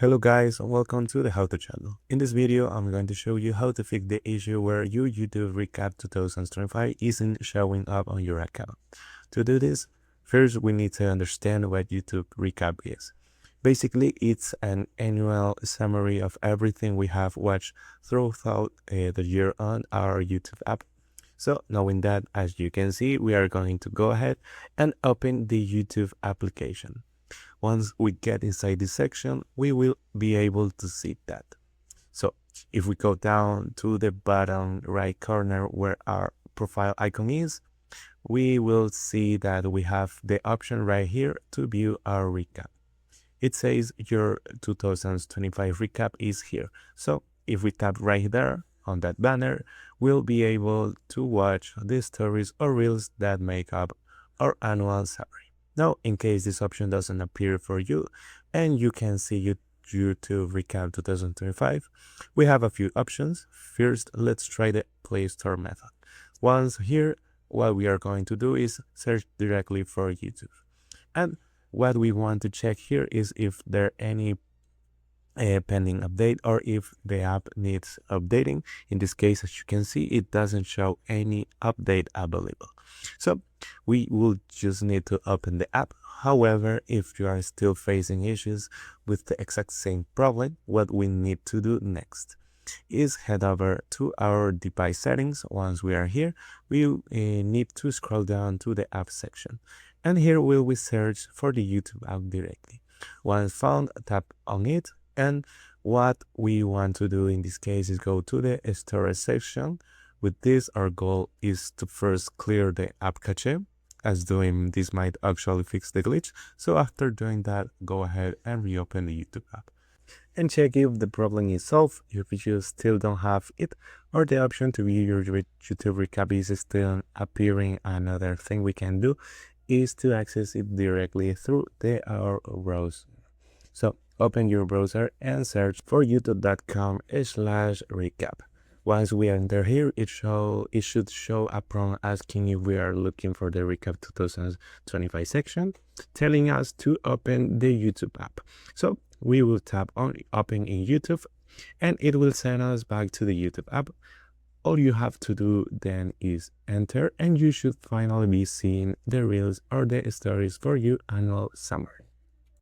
Hello guys, and welcome to the How To channel. In this video, I'm going to show you how to fix the issue where your YouTube Recap 2025 isn't showing up on your account. To do this, first we need to understand what YouTube Recap is. Basically, it's an annual summary of everything we have watched throughout the year on our YouTube app. So knowing that, as you can see, we are going to go ahead and open the YouTube application. Once we get inside this section, we will be able to see that. So if we go down to the bottom right corner where our profile icon is, we will see that we have the option right here to view our recap. It says your 2025 recap is here. So if we tap right there on that banner, we'll be able to watch the stories or reels that make up our annual summary. Now, in case this option doesn't appear for you and you can see YouTube Recap 2025, we have a few options. First, let's try the Play Store method. Once here, what we are going to do is search directly for YouTube. And what we want to check here is if there are any pending update or if the app needs updating. In this case, as you can see, it doesn't show any update available. So we will just need to open the app. However, if you are still facing issues with the exact same problem, what we need to do next is head over to our device settings. Once we are here, we need to scroll down to the app section. And here we search for the YouTube app directly. Once found, tap on it. And what we want to do in this case is go to the storage section. With this, our goal is to first clear the app cache, as doing this might actually fix the glitch. So after doing that, go ahead and reopen the YouTube app and check if the problem is solved, if you still don't have it, or the option to view your YouTube recap is still appearing. Another thing we can do is to access it directly through our browser. So open your browser and search for youtube.com/recap. Once we enter here, it should show a prompt asking if we are looking for the Recap 2025 section, telling us to open the YouTube app. So we will tap on Open in YouTube, and it will send us back to the YouTube app. All you have to do then is enter, and you should finally be seeing the reels or the stories for your annual summary.